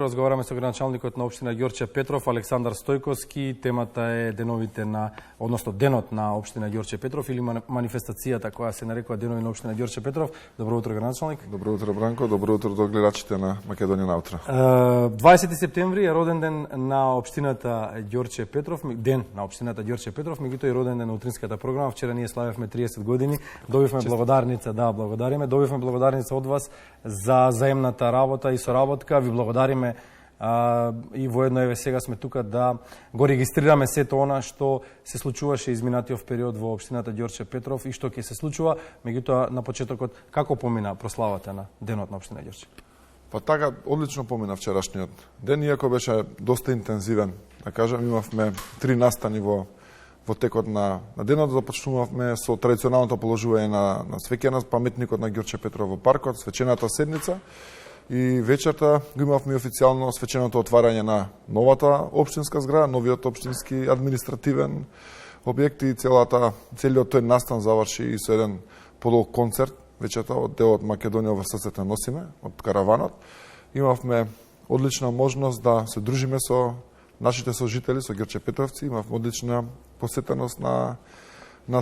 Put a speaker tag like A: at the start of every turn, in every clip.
A: Разговараме со градоначалникот на општина Ѓорче Петров, Александар Стојковски. Темата е деновите на, односно денот на општина Ѓорче Петров или манифестацијата која се нарекува Денови на општина Ѓорче Петров. Добро утро, градоначалник.
B: Добро утро, Бранко. Добро утро до гледачите на Македонија на утро.
A: 20 септември е роден ден на општината Ѓорче Петров, ден на општината Ѓорче Петров, меѓутоа и роден ден на утринската програма. Вчера ние славевме 30 години. Добивме благодарница, благодариме. Добивме благодарница од вас за заемната работа и соработка. Ви благодариме и воедно еве сега сме тука да го регистрираме сето она што се случуваше изминатиот период во општината Ѓорче Петров и што ќе се случува. Меѓутоа на почетокот како помина прославата на денот на општина Ѓорче?
B: Па така одлично помина вчерашниот ден, иако беше доста интензивен. Да кажам, имавме 3 настани во текот на денот. Започнувавме со традиционалното положување на свеќе на паметникот на Ѓорче Петров во паркот, свечената седница. И вечерта го имавме официјално свеченото отварање на новата општинска зграда, новиот општински административен објект и целиот тој настан заврши и со еден подолг концерт вечерта од делот Македонија во срцето носиме, од караванот. Имавме одлична можност да се дружиме со нашите сожители, со Ѓорче Петровци, имавме одлична посетеност на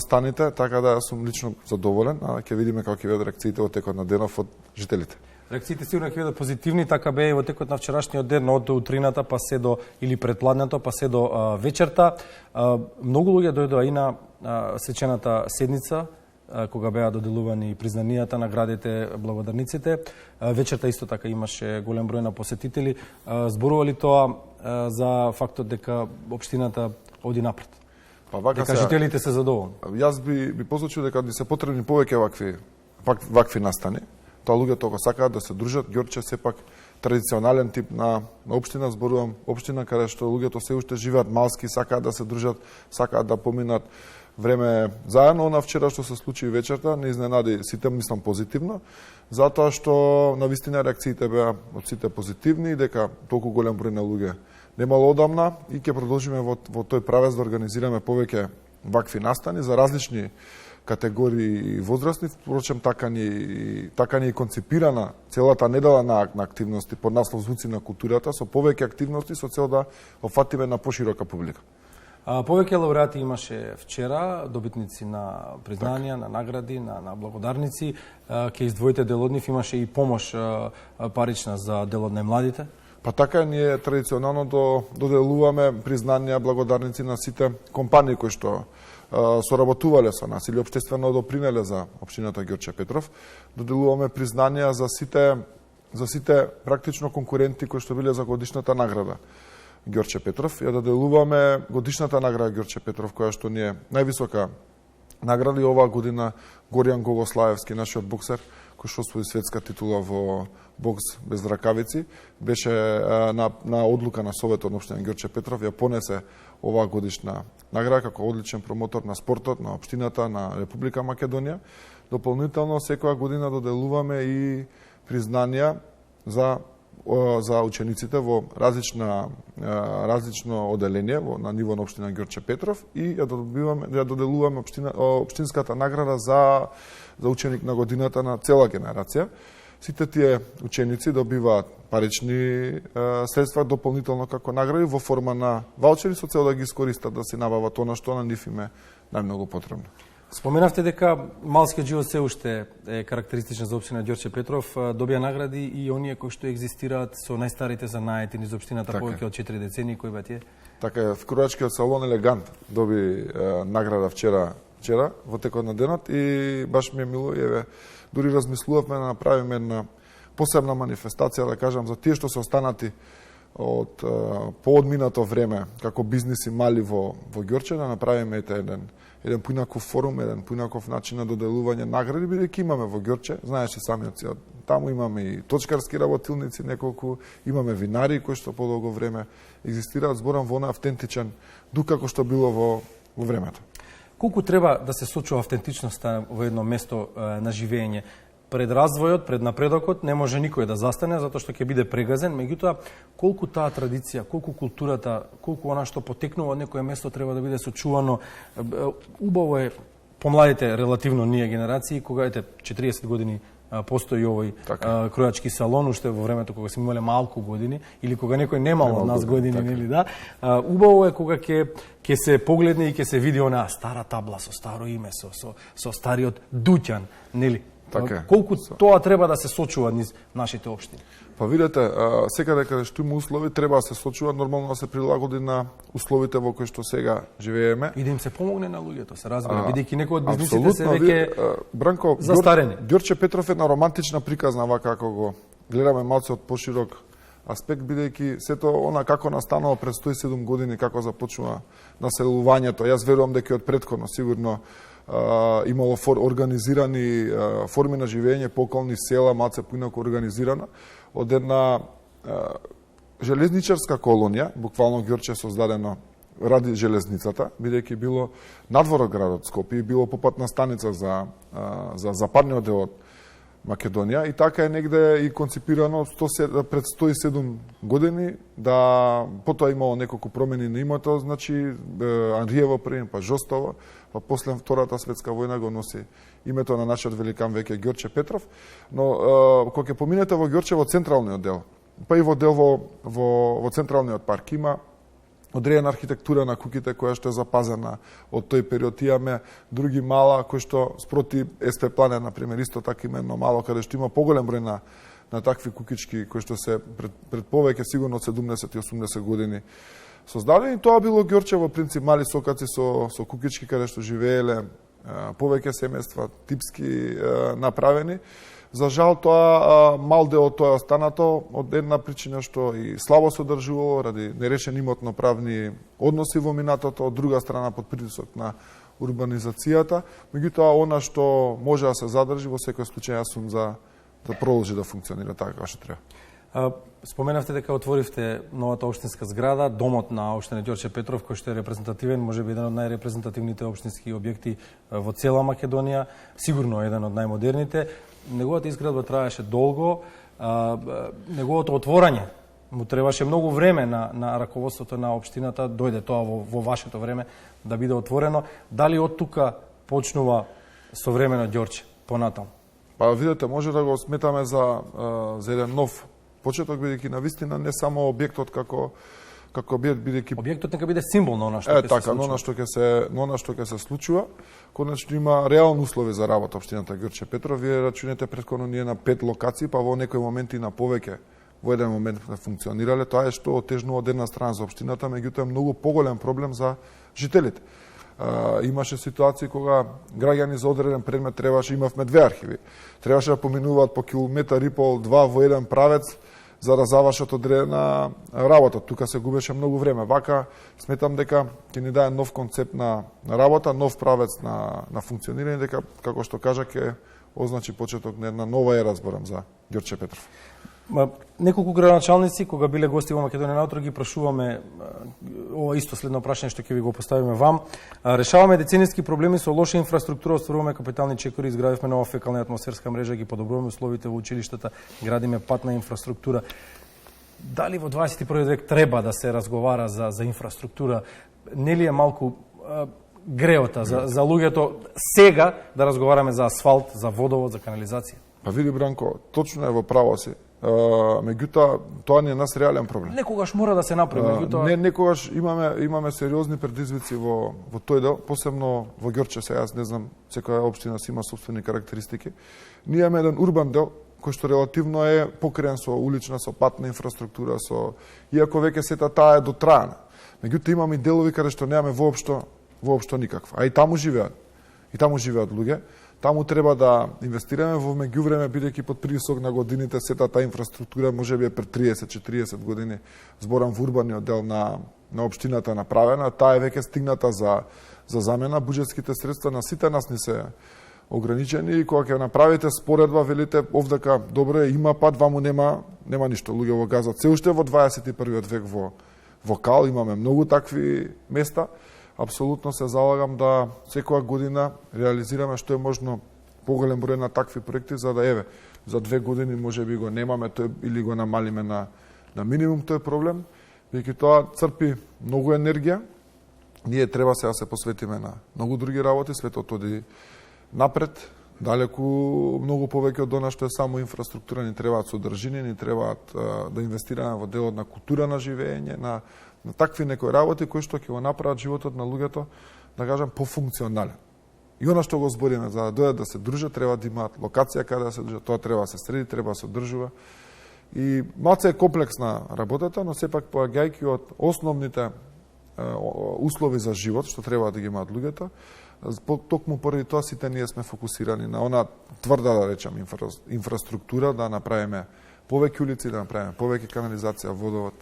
B: станите, така да сум лично задоволен, а ќе видиме како ќе бидат реакциите во текот на денов од жителите.
A: Реакциите сигурно ќе бидат позитивни, така бе и во текот на вчерашниот ден, од утрината па се до или предпладнето па се до вечерта. Многу луѓе дојдоа и на свечената седница, кога беа доделувани признанијата, наградите, благодарниците. Вечерта исто така имаше голем број на посетители. Зборува ли тоа за фактот дека општината оди напред? Дека жителите се задоволни?
B: Јас би посочил дека ни се потребни повеќе вакви настани. Тоа луѓето кога сакаат да се дружат, Ѓорче сепак традиционален тип на општина, зборувам општина каде што луѓето се уште живеат малски, сакаат да се дружат, сакаат да поминат време заедно. На вчера што се случи вечерта не изненади сите, мислам позитивно, затоа што навистина реакциите беа од сите позитивни и дека толку голем број на луѓе немало одамна и ќе продолжиме во тој правец да организираме повеќе вакви настани за различни категории и возрастни. Впрочем, така ни е концепирана целата недела на активности под наслов Звуци на културата, со повеќе активности со цел да офатиме на поширока публика.
A: Повеќе лауреати имаше вчера, добитници на признанија, на награди, на благодарници. Ке издвоите дел од нив, имаше и помош парична за дел од најмладите.
B: Па така ние традиционално доделуваме признанија, благодарници на сите компании кои што соработувале со нас или општествено допринеле за општината Ѓорче Петров. Доделуваме признанија за сите практично конкуренти кои што биле за годишната награда Ѓорче Петров. Ја доделуваме годишната награда Ѓорче Петров, која што ни е највисока награда и оваа година Горијан Говослаевски, нашиот боксер, кој што освои светска титула во бокс без ракавици, беше на одлука на Советот на општина Ѓорче Петров, ја понесе оваа годишна награда како одличен промотор на спортот, на општината, на Република Македонија. Дополнително секоја година доделуваме и признанија за учениците во различно оделение на ниво на општина Ѓорче Петров и ја доделуваме општинската награда за ученик на годината на цела генерација. Сите тие ученици добиваат парични средства дополнително како награди во форма на ваучери со цел да ги искористат да се набават она што на нив им е најмногу потребно.
A: Споменавте дека малскиот живот се уште е карактеристичен за општина Ѓорче Петров. Добија награди и оние кои што екзистираат со најстарите занаети низ општината повеќе од 4 децении, кои беа тие? Така
B: е, вкројачкиот салон Елегант доби награда вчера во текот на денот и баш ми е мило и еве дури размислувавме да направиме една посебна манифестација, да кажам, за тие што се останати од поодминато време како бизниси мали во Ѓорче, да направиме еден поинаков форум, еден поинаков начин на доделување награди, бидејќи имаме во Ѓорче, знаеше самиот си, таму имаме и точкарски работилници неколку, имаме винари кои што подолго време екзистираат, зборам во оној автентичен дух како што било во времето.
A: Колку треба да се сочува автентичноста во едно место на живење? Пред развојот, пред напредокот, не може никој да застане, затоа што ќе биде прегазен, меѓутоа, колку таа традиција, колку културата, колку она што потекнува од некое место треба да биде сочувано. Убаво е помладите, релативно ние генерации, кога ете 40 години постои овој кројачки салон уште во времето кога сме имале малку години или кога некој немал од нас години, нели да. Убаво е кога ќе се погледне и ќе се види онаа стара табла со старо име, со стариот дуќан, нели? Колку тоа треба да се сочува низ нашите општини?
B: Па видете, секаде каде што има услови треба да се сочува, нормално да се прилагоди на условите во кои што сега живееме.
A: И да им се помогне на луѓето, се разбира, бидејќи некои од бизнисите се веќе
B: Бранко,
A: застарени.
B: Ѓорче Петров е една романтична приказна, вака како го гледаме малце од поширок аспект, бидејќи сето она како настанало пред 107 години, како започнува населувањето. Јас верувам дека од претходно сигурно имало организирани форми на живење по околни села, малце поинаку организирана, од една железничарска колонија, буквално Ѓорче создадено ради железницата, бидејќи било надвор од градот Скопје и било попатна станица за западниот дел од Македонија, и така е негде и конципирано пред 107 години, да потоа имало неколку промени на името, значи Анриево први, па Жостово, па после Втората светска војна го носи името на нашиот великан веќе Ѓорче Петров, но кога ќе поминете во Ѓорче во централниот дел, па и во дел во централниот парк има одредена архитектура на куќите која што е запазена од тој период. Имаме други мала кои што спроти СП Плане, например, исто така има едно мало каде што има поголем број на такви куќички кои што се пред повеќе сигурно 70 и 80 години создадени. Тоа било Ѓорче во принцип мали сокаци со куќички каде што живееле повеќе семејства типски направени. За жал тоа мал дел од тоа останато од една причина што и слабо се одржувало ради нерешени имотно-правни односи во минатото, од друга страна под притисок на урбанизацијата. Меѓутоа она што може да се задржи во секој случај, јас сум за да продолжи да функционира така како што треба.
A: Споменавте дека отворивте новата општинска зграда, домот на општина Ѓорче Петров, кој што е репрезентативен, можеби еден од најрепрезентативните општински објекти во цела Македонија, сигурно еден од најмодерните. Неговата изградба траеше долго, неговото отворање му требаше многу време на раководството на општината, дојде тоа во вашето време да биде отворено. Дали од тука почнува современо Ѓорче понатаму?
B: Па видете, може да го сметаме за еден нов почеток, бидејќи навистина не само објектот како објект, бидејќи
A: објектот нека биде символ на она што ќе се случува.
B: На она што ќе се случува. Конечно има реални услови за работа општината Ѓорче Петров. Вие рачунете претходно ние на 5 локации, па во некои моменти на повеќе. Во еден момент не функционирале. Тоа е што отежнува од една страна за општината, меѓутоа е многу поголем проблем за жителите. Имаше ситуации кога граѓани за одреден предмет имавме 2 архиви. Требаше да поминуваат по километар и пол, 2 во еден правец за да завршат одредена работа. Тука се губеше многу време. Вака сметам дека ќе ни даде нов концепт на работа, нов правец на функционирање, дека како што кажа ќе означи почеток на една нова ера, зборам за Ѓорче Петров.
A: Неколку градоначалници кога биле гости во Македонија наутро ги прашуваме ова исто следно прашање што ќе ви го поставиме вам. Решаваме деценијски проблеми со лоша инфраструктура, остваруваме капитални чекори, изградивме нова фекална и атмосферска мрежа, ги подобруваме условите во училиштата, градиме патна инфраструктура. Дали во 21 век треба да се разговара за инфраструктура? Нели е малку греота за луѓето сега да разговараме за асфалт, за водовод, за канализација?
B: Па види Бранко, точно е во право си. Меѓутоа тоа не е нас реален проблем.
A: Некогаш мора да се направи, меѓутоа
B: некогаш имаме сериозни предизвици во тој дел, посебно во Ѓорче, сега јас не знам, секоја општина си има сопствени карактеристики. Ние имаме еден урбан дел кој што релативно е покриен со улична, со патна инфраструктура, иако веќе сета таа е дотраена. Меѓутоа имаме и делови каде што немаме воопшто никаква. А и таму живеат луѓе. Таму треба да инвестираме во меѓувреме, бидејќи под притисок на годините сета таа инфраструктура можеби е пред 30-40 години, зборам во урбаниот дел на општината направена, таа е веќе стигната за замена. Буџетските средства на сите нас не се ограничени и кога ќе направите споредба, велите овдека добро е, има пат, ваму нема ништо. Луѓе во газат се уште во 21 век во Кал, имаме многу такви места. Апсолутно се залагам да секоја година реализираме што е можно поголем број на такви проекти, за да за 2 години можеби го немаме тој или го намалиме на минимум тој проблем, бидејќи тоа црпи многу енергија. Ние треба сега да се посветиме на многу други работи, светот оди напред, Далеку многу повеќе од она што е само инфраструктура, ни требаат содржини, ни требаат да инвестираме во делот на култура на живење, на такви некои работи кои што ќе го направат животот на луѓето, да кажам, пофункционален. И она што го збориме, за да дојдат да се дружат, треба да имаат локација каде да се дружат, тоа треба да се среди, треба да се одржува. И малце е комплексна работата, но сепак поаѓајќи од основните услови за живот што треба да ги имаат луѓето, токму поради тоа сите ние сме фокусирани на она тврда, да речем, инфраструктура, да направиме повеќе улици, да направиме повеќе канализација, водовод,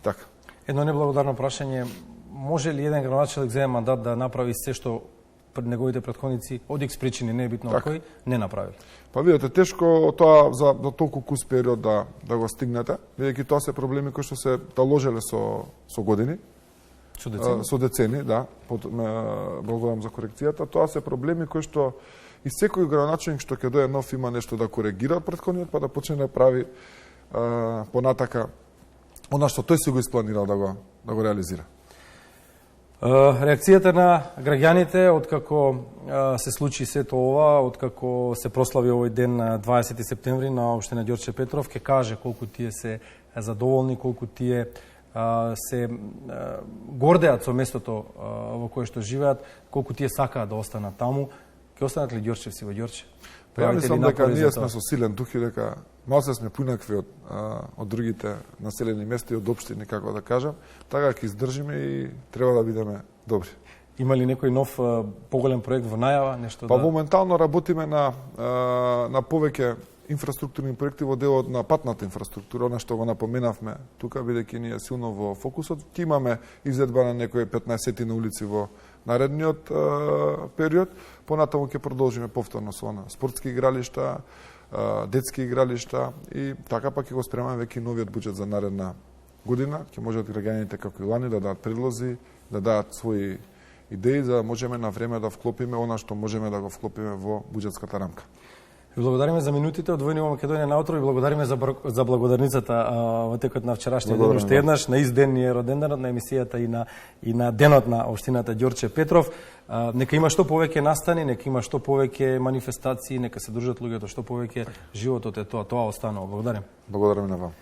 B: така.
A: Едно неблагодарно прашање, може ли еден градоначелник земе мандат да направи се што пред неговите претходници од икс причини, не е битно од кој, не направи?
B: Па видите, тешко тоа за толку кус период да го стигнете, бидејќи тоа се проблеми кои што се таложеле со години. Со децени, да, благодарам за корекцијата. Тоа се проблеми кои што и секој градоначелник што ќе дое нов има нешто да коригира од претходниот, па да почне да прави понатака она што тој си го испланирал да го реализира.
A: Реакцијата на граѓаните откако се случи сето ова, откако се прослави овој ден 20 септември на општина Ѓорче Петров, ќе каже колку тие се задоволни, колку тие се гордеат со местото во кое што живеат, колку тие сакаат да останат таму. Ќе останат ли ѓорчевци во Ѓорче?
B: Ја мислам дека ние сме со силен дух и дека малце сме поинакви од другите населени места и од општини, како да кажам. Така ќе издржиме и треба да бидеме добри.
A: Има ли некој нов поголем проект во најава, нешто?
B: Па моментално работиме на повеќе инфраструктурни проекти во делот на патната инфраструктура, она што го напоменавме тука, бидејќи ние силно во фокусот. Ќе имаме изедба на некои 15 на улици во наредниот период. Понатаму ќе продолжиме повторно со спортски игралишта, детски игралишта и така пак ќе го спремаме веќе новиот буџет за наредна година. Ќе можат граѓаните како и лани да дадат предлози, да дадат своји идеи за да можеме на време да вклопиме она што можеме да го вклопиме во буџетската рамка.
A: Ви благодариме за минутите од Војни во Македонија наутро и благодариме за благодарницата во текот на вчерашниот ден. Уште еднаш на ист ден ни е роденденот на емисијата и на денот на општината Ѓорче Петров. Нека има што повеќе настани, нека има што повеќе манифестации, нека се дружат луѓето што повеќе. Животот е тоа останува. Благодарам.
B: Благодарам на вам.